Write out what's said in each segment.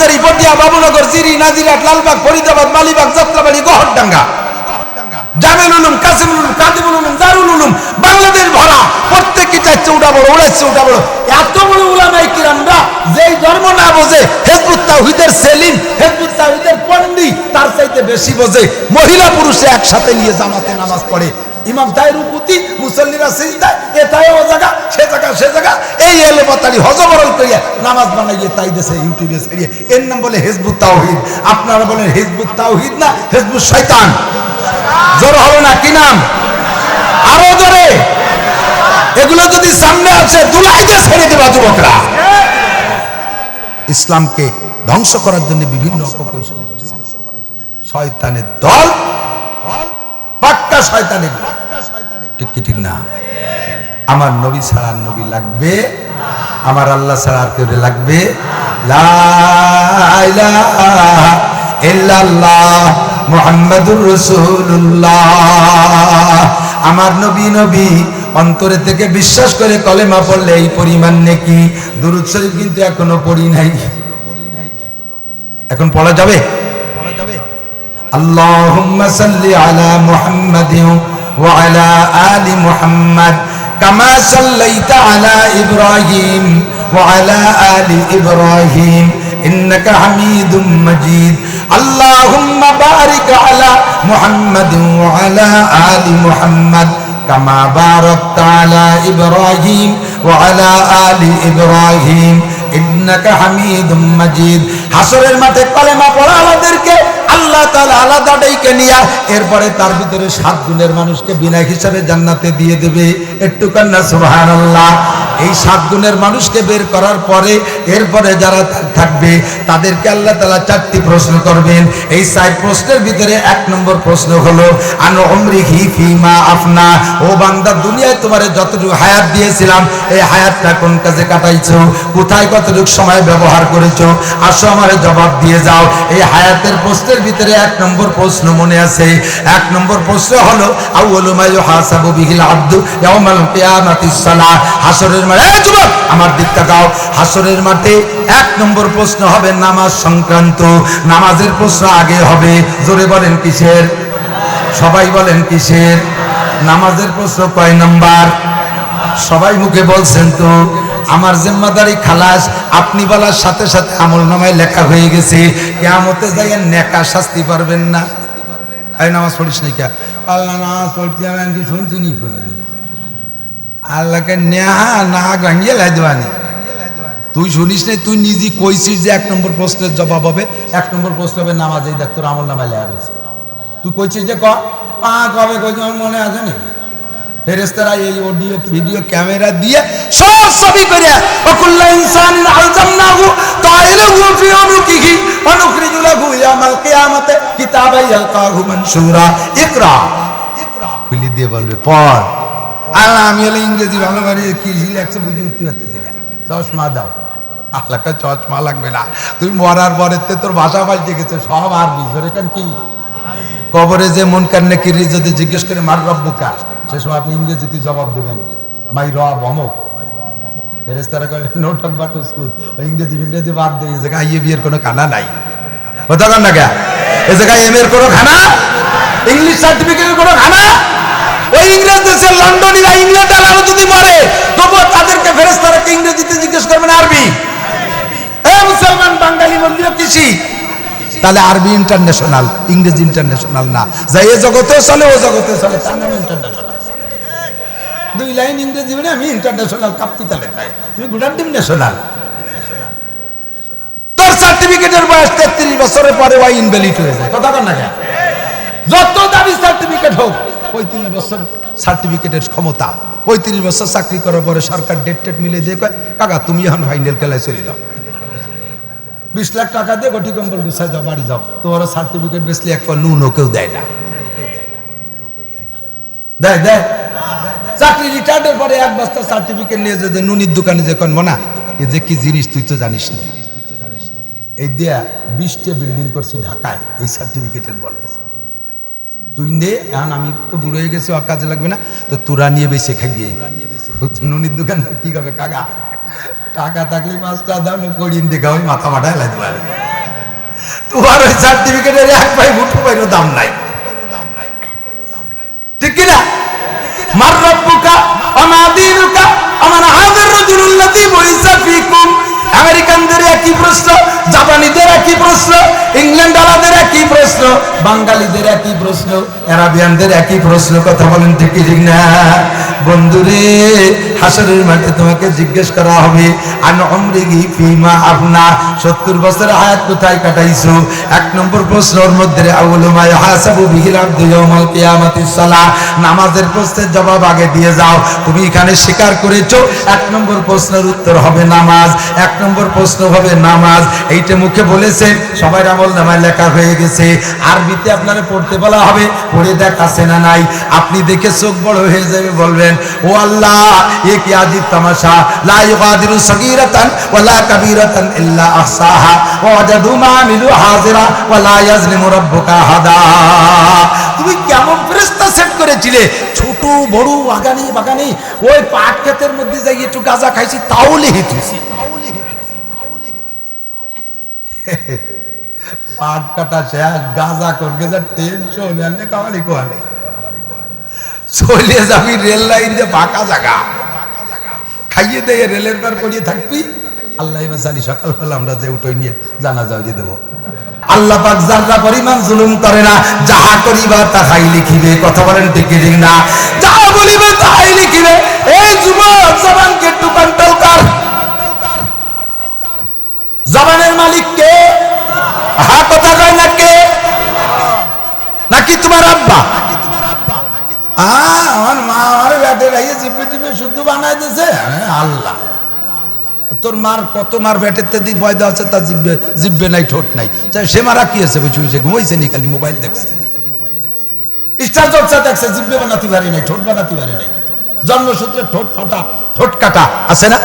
হাটহাজারী, পটিয়া, বাবুনগর, জিরি, নাজিরাট, লালবাগ, ফরিদাবাদ, মালিবাগ, যাত্রাবাড়ি, গহরডাঙ্গা, জামিল উলুম, কাসিমুল উলুম, কাদিমুল উলুম, দারুল উলুম, বাংলাদেশ ভরা। প্রত্যেকটি চাইছে উঠা বড়, ওড়াচ্ছে উঠা বড়। এত বড় উলামায়ে কিরামরা যেই ধর্ম না বোঝে, হিজবুত তাওহীদের সেলিম, হিজবুত তাওহীদের পন্ডি তার চাইতে বেশি বোঝে। মহিলা পুরুষে একসাথে নিয়ে জামাতে নামাজ পড়ে, ইমাম দায় রুকুতি, মুসল্লিরা সিজদায়, এটাই ও জায়গা সে জায়গা সে জায়গা, এই এলে বাতালি হজবরল করিয়া নামাজ বানাইয়ে তাই দেশে ইউটিউবে ছাড়িয়ে এর নাম বলে হিজবুত তাওহীদ। আপনারা বলেন হিজবুত তাওহীদ না হিজবুত শয়তান? জোর হবে না, কি নাম? আরো জোরে। এগুলো যদি সামনে আসে দুলাইতে ছেড়ে দেবা যুবকরা। ইসলামকে ধ্বংস করার জন্য বিভিন্ন অপকৌশল করছে শয়তানের দল, পাক্কা শয়তানের দল। ঠিক কি ঠিক না? আমার নবী ছাড়া আর নবী লাগবে, আমার আল্লাহ ছাড়া আর কেউ লাগবে? লা ইলাহা ইল্লাল্লাহ মুহাম্মাদুর রাসূলুল্লাহ। আমার নবী নবী অন্তরে থেকে বিশ্বাস করে কলেমা পড়লে এই পরিমাণ নেকি। দুরূদ শরীফ কিন্তু এখনো পড়ি নাই, এখন পড়া যাবে। আল্লাহুম্মা সাল্লি আলা মুহাম্মাদিন ওয়া আলা আলি মুহাম্মাদ কামা সাল্লাইতা আলা ইব্রাহিম ওয়া আলা আলি ইব্রাহিম ইন্নাকা হামিদুম মাজিদ। আল্লাহুম্মা বারিক আলা মুহাম্মাদিন ওয়া আলা আলি মুহাম্মাদ কামা বারাকতা আলা ইব্রাহিম ওয়া আলা আলি ইব্রাহিম ইন্নাকা হামিদুম মাজিদ। হাসরের মাঠে কলেমা পড়া আমাদেরকে আল্লাহ তাআলা আলাদা ডাইকে নিয়া এরপরে তার ভিতরে 7 গুণের মানুষকে বিনা হিসাবে জান্নাতে দিয়ে দেবে। একটু কান্না সুবহানাল্লাহ। এই 7 গুণের মানুষকে বের করার পরে এরপরে যারা থাকবে তাদেরকে আল্লাহ তাআলা 4টি প্রশ্ন করবেন। এই 4 প্রশ্নের ভিতরে 1 নম্বর প্রশ্ন হলো আন উমরিহি ফিমা আফনা। ও বান্দা, দুনিয়ায় তোমারে যতটুকু হায়াত দিয়েছিলাম এই হায়াতটা কোন কাজে কাটাইছো, কোথায় কতটুকু সময় ব্যবহার করেছো? আসো আমারে জবাব দিয়ে যাও। এই হায়াতের প্রশ্নের ভিতরে 1 নম্বর প্রশ্ন মনে আছে। 1 নম্বর প্রশ্ন হলো আউয়ালু মা ইউহাসাবু বিহিল আবদু ইয়াউমাল কিয়ামাতিস সালাহ। হাসরের মাঠে, এই যুবক আমার দিক তাকাও, হাসরের মাঠে 1 নম্বর প্রশ্ন হবে নামাজ সংক্রান্ত। নামাজের প্রশ্ন আগে হবে। জোরে বলেন কিসের? সবাই বলেন কিসের? নামাজের প্রশ্ন কয় নাম্বার? সবাই মুখে বলছেন তো। আমার জিম্মাদারি খালাস। আপনি বলার সাথে সাথে আমলনামায় লেখা হয়ে গেছে। কিয়ামতে যাইয়া নেকা শাস্তি পারবেন না। এই নামাজ পড়িস নাই কে? আল্লাহ নামাজ পড়তে আমি কি শুনছি নি? আল্লাহকে নেহা না গাঙ্গিয়ে লাই দেওয়ানি। তুই শুনিস নাই? তুই নিজে কইছিস যে 1 নম্বর প্রশ্নের জবাব হবে, 1 নম্বর প্রশ্ন হবে নামাজ। এই দেখ তোর আমলনামায় লেখা রয়েছে। তুই কইছিস যে কবে কইছিস? আমার মনে আছে নাকি? ফেরেশতারা এই অডিও ভিডিও ক্যামেরা দিয়ে সব ছবি করে ওয়াকুল্লু ইনসানিন আলজামনাহু তাইরাহু ফি উনুকিহি ওয়া নুখরিজু লাহু ইয়াওমাল কিয়ামাতি কিতাবান ইয়ালকাহু মানশুরা। ইকরা খুলি দিয়ে বলবে পড়। আর আমি হলে ইংরেজি ভালো পারি, কি লেখছে বুঝে উঠতে পারতেছি না। চশমা দাও। আল্লাহকে চশমা লাগবে না। তুই মরার পরে তোর ভাষা পাল্টে গেছে, সব আরবি। ধরে কেন কি কবরে যে মুনকার নাকির যদি জিজ্ঞেস করে মার রব্বুকা, সে সময় আপনি ইংরেজিতে জবাব দেবেন মাই রব অমুক। ফেরেশতারা কয় নো টক বাট স্কুল। ইংরেজি বাদ দিয়ে এই জায়গায় বিয়ের কোনো খানা নাই। কথা কন না কে? এই জায়গায় এম এর কোনো খানা, ইংলিশ সার্টিফিকেটের কোনো খানা। ওই ইংরেজ দেশের লন্ডনীরা ইংল্যান্ডের আরো যদি মরে তবু তাদেরকে ফেরেশতারা ইংরেজিতে জিজ্ঞেস করবেন আরবি। এ মুসলমান বাঙালি বললিও কৃষি, তাহলে আরবি ইন্টারন্যাশনাল, ইংরেজি ইন্টারন্যাশনাল না। যা এ জগতেও চলে ও জগতেও চলে, তার নাম ইন্টারন্যাশনাল। 2 লাইন ইংরেজি মানে আমি ইন্টারন্যাশনাল কাপ্তি তালে খাই, তুমি গুডার ডিম ন্যাশনাল। তোর সার্টিফিকেটের বয়স 33 বছরের পরে ওই ইনভ্যালিড হয়ে যায়। কথা কন না কেন? যত দাবি সার্টিফিকেট হোক, 35 বছর সার্টিফিকেটের ক্ষমতা। 35 বছর চাকরি করার পরে সরকার ডেট মিলে দিয়ে কয় কাকা তুমি এখন ফাইনাল খেলায় চলে যাও, 20 লাখ টাকা দিয়ে গটি কম্বল গুছাই যাও, বাড়ি যাও। তোমার সার্টিফিকেট বেসলে এক পর নুনও কেউ দেয় না। দেয় চাকরি রিটায়ার্ডের পরে 1 বস্তা সার্টিফিকেট নিয়ে যে নুনির দোকানে যে কন মনা এ যে কি জিনিস তুই তো জানিস না। এই দিয়া 20টা বিল্ডিং করছি ঢাকায় এই সার্টিফিকেটের বলে। তুই নে, এখন আমি তো বুড়ো হয়ে গেছি, কাজে লাগবে না, তো তোরা নিয়ে বেশি খাইয়ে। নুনির দোকানদার কি করবে? কাকা টাকা থাকলে 5টা দাও, করিয়ে দেখা ওই মাথা মাথায় লাগতে পারে। তোমার ওই সার্টিফিকেটের এক ভাই মুঠো পাইরও দাম নাই, ঠিক কিনা? মার রব্বুকা আমা দীনুকা আমান হাযার রাজুলুল্লাযী বুইসা ফীকুম। আমেরিকানদের একই প্রশ্ন, জাপানিদের একই প্রশ্ন, ইংল্যান্ডওয়ালাদের একই প্রশ্ন, বাঙালিদের একই প্রশ্ন, আরাবিয়ানদের একই প্রশ্ন। কথা বলেন ঠিক কি ঠিক না? বন্ধুরে, হাসরের মাঠে তোমাকে জিজ্ঞেস করা হবে আন উমরিহি ফীমা আফনা, 70 বছর হায়াত কোথায় কাটাইছো? এক নম্বর প্রশ্নের মধ্যে আউয়ালু মা ইউহাসাবু বিহিল আবদু ইয়াউমাল কিয়ামাতিস সালাহ, নামাজের প্রশ্নের জবাব আগে দিয়ে যাও। তুমি এখানে স্বীকার করেছো এক নম্বর প্রশ্নের উত্তর হবে নামাজ, এক নম্বর প্রশ্ন হবে নামাজ। এইটা মুখে বলেছে, সবাই আমল নামায় লেখা হয়ে গেছে। আরবিতে আপনারা পড়তে বলা হবে, পড়ে দেখ আছে না নাই। আপনি দেখে চোখ বড় হয়ে যাবে, বলবেন ও আল্লাহ এ কি আজীব তামাশা, লা ইউগাদিরু সগীরাতান ওয়ালা কাবীরাতান ইল্লা আহসাহা ওয়া ওয়াজাদু মা আমিলু হাজিরা ওয়া লা ইয়াজলিমু রাব্বুকা আহাদা। তুমি কেমন ফেরেশতা সেট করেছিলে, ছোট বড় বাগানে বাগানে ওই পাট ক্ষেতের মধ্যে যাই একটু গাঁজা খাইছি তাও লিখিতেছি। পাট কাটা শেষ, গাঁজা করবে যা টেনশন, এনে কামালি কোয়ালে চলে যাবি রেল লাইন যে ফাঁকা জায়গা, খাইয়ে দিয়ে রেলের পার করিয়ে থাকবি। আল্লাহ জানি সকালবেলা আমরা যে উঠে নিয়ে জানাজা দিয়ে দেবো। আল্লাহ পাক যারা পরিমাণ জুলুম করে না, যাহা করিবা তাহাই লিখিবে। কথা বলেন ঠিক কি ঠিক না? যাহা বলিবে তাহাই লিখিবে। এই যুবক, জবানকে একটু কন্ট্রোল কর। জবানের মালিক কে? হ্যাঁ, কথা কয় না কে? নাকি তোমার আব্বা? আমার মা আমার ব্যাটে রাইয়ে জিপে টিপে শুদ্ধ বানাই দিয়েছে। আল্লাহ, তোর মার কত মার ব্যাটের দিক পয়দা আছে, তার জিব্বে জিব্বে নাই, ঠোঁট নাই। সে মারা কি আছে? বসে বসে ঘুমাইছে নি, খালি মোবাইল দেখছে, স্টার জলসা দেখছে, জিব্বে বানাতে পারি নাই, ঠোঁট বানাতে পারি নাই। জন্মসূত্রে ঠোঁট ফাটা, ঠোঁট কাটা আছে না?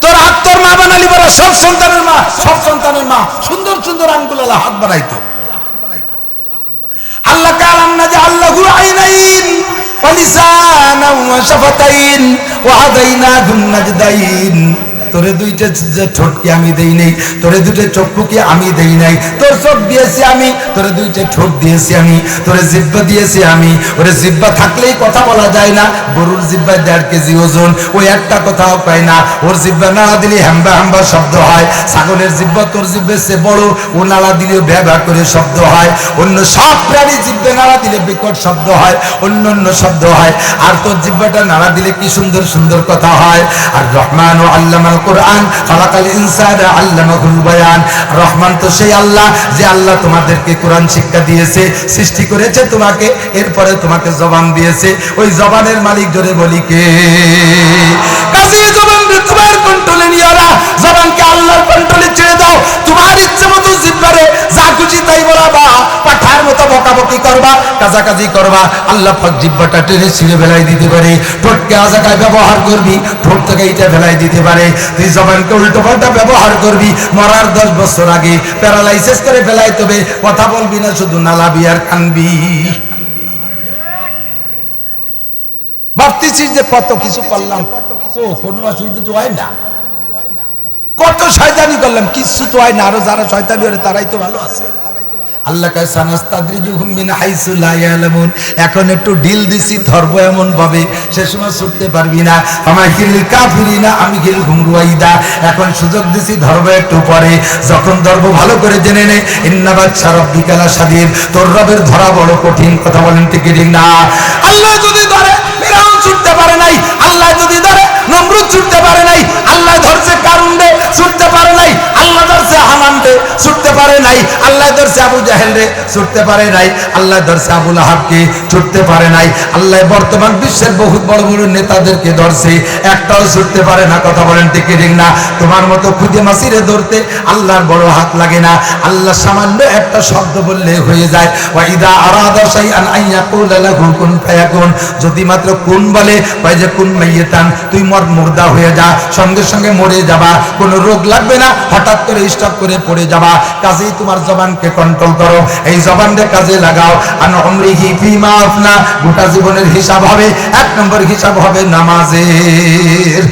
তোর হাত তোর মা বানালি বলে, সব সন্তানের মা, সব সন্তানের মা সুন্দর সুন্দর আঙ্গুলালা হাত বানাইতো। আল্লাহ কালাম না যে আল্লাহু আইনাইন ওয়া লিসানান ওয়া শাফাতাইন ওয়া হাদাইনাহুন নাজদাইন। তোরে দুইটা ঠোঁটকে আমি দেই নাই, তোরে দুইটা চক্ষুকে আমি দেই নাই। তোর চোখ দিয়েছি আমি, তোরে দুইটা ঠোঁট দিয়েছি আমি, তোরে জিহ্বা দিয়েছি আমি। ওরে জিহ্বা থাকলেই কথা বলা যায় না। গরুর জিহ্বায় 1.5 কেজি ওজন, ওই একটা কথাও পায় না। ওর জিহ্বা নাড়া দিলে হ্যাম্বা হ্যাম্বা শব্দ হয়। ছাগলের জিহ্বা তোর জিহ্বার চেয়ে বড়, ও নাড়া দিলেও ভ্যা ভ্যা করে শব্দ হয়। অন্য সব প্রাণী জিহ্বা নাড়া দিলে বিকট শব্দ হয়, অন্য অন্য শব্দ হয়। আর তোর জিহ্বাটা নাড়া দিলে কি সুন্দর সুন্দর কথা হয়। আর রহমান ও আল্লামাল কোরআন খালাকাল ইনসানা আল্লামাহুল বায়ান। রহমান তো সেই আল্লাহ যে আল্লাহ তোমাদেরকে কোরআন শিক্ষা দিয়েছে, সৃষ্টি করেছে তোমাকে, এরপরে তোমাকে জবান দিয়েছে। ওই জবানের মালিক জোরে বলি কে? কাজী জবানকে তোমার কন্ট্রোলে নিও না, জবানকে আল্লাহর কন্ট্রোলে ছেড়ে দাও। তোমার ইচ্ছে মতো জিহ্বারে যা খুশি তাই বলাবা, পাঠার মতো বকাবকি করবা, কাজাকাজি করবা। আল্লাহ পাক জিহ্বাটা টেনে ছিঁড়ে ফেলাই দিতে পারে। ঠোঁটকে আজাকায় ব্যবহার করবি, ঠোঁট থেকে এইটা ফেলাই দিতে পারে। তুই জবানকে উল্টো পাল্টা ব্যবহার করবি, মরার 10 বছর আগে প্যারালাইসিস করে ফেলাই তবে কথা বলবি না, শুধু নালাবি আর কানবি। ভাবতেছিস যে কত কিছু করলাম, তো কোনো অসুবিধা তো হয় না। কত শয়তানি করলাম, কিছু তো হয় না। আরো যারা শয়তানি করে তারাই তো ভালো আছে। আল্লাহ কাছে সানাস্তাদরিজুহুম মিন হাইসু লা ইয়ালামুন। এখন একটু ঢিল দিছি, ধরবো এমন ভাবে সে সময় ছুটতে পারবি না। আমাহিল কাফিরিনা আমহিলহুম রুয়াইদা। এখন সুযোগ দিছি, ধরবো একটু পরে। যখন ধরবো ভালো করে জেনে নে, ইন্না বাতশা রাব্বিকা লাশাদীদ। তোর রবের ধরা বড় কঠিন। কথা বলেন ঠিক ঠিক না? আল্লাহ যদি ধরে ফিরআউন ছুটতে পারে নাই, আল্লাহ যদি ধরে নমরুদ ছুটতে পারে নাই, আল্লাহ ধরছে কারুনরে ছুটতে পারে নাই, আল্লাহ ধরছে হামানরে ছুটতে পারে নাই, আল্লাহ ধরছে আবু জাহেলরে ছুটতে পারে নাই, আল্লাহ ধরছে আবু লাহাবকে ছুটতে পারে নাই, আল্লাহ বর্তমান বিশ্বের বহুত বড় বড় নেতাদেরকে ধরছে, একটাও ছুটতে পারে না। কথা বলেন ঠিক ঠিক না? তোমার মতো খুদে মাসিরে ধরতে আল্লাহর বড় হাত লাগে না। আল্লাহ সামান্য একটা শব্দ বললে হয়ে যায়। ওয়া ইদা আরাদা শাইআন আন ইয়াকুলা লাহু কুন ফায়াকুন। যদি মাত্র কুন বলে, কয় যে কুন মাইয়াতান, তুই মুর্দা হয়ে যা, সঙ্গে সঙ্গে মরে যাবা, কোনো রোগ লাগবে না, হঠাৎ করে স্টপ করে পড়ে যাবা। কাজেই তোমার জবানকে কন্ট্রোল করো, এই জবানকে কাজে লাগাও। আন উমরিহি ফিমা আফনা। গোটা জীবনের হিসাব হবে, 1 নম্বর হিসাব হবে নামাজের।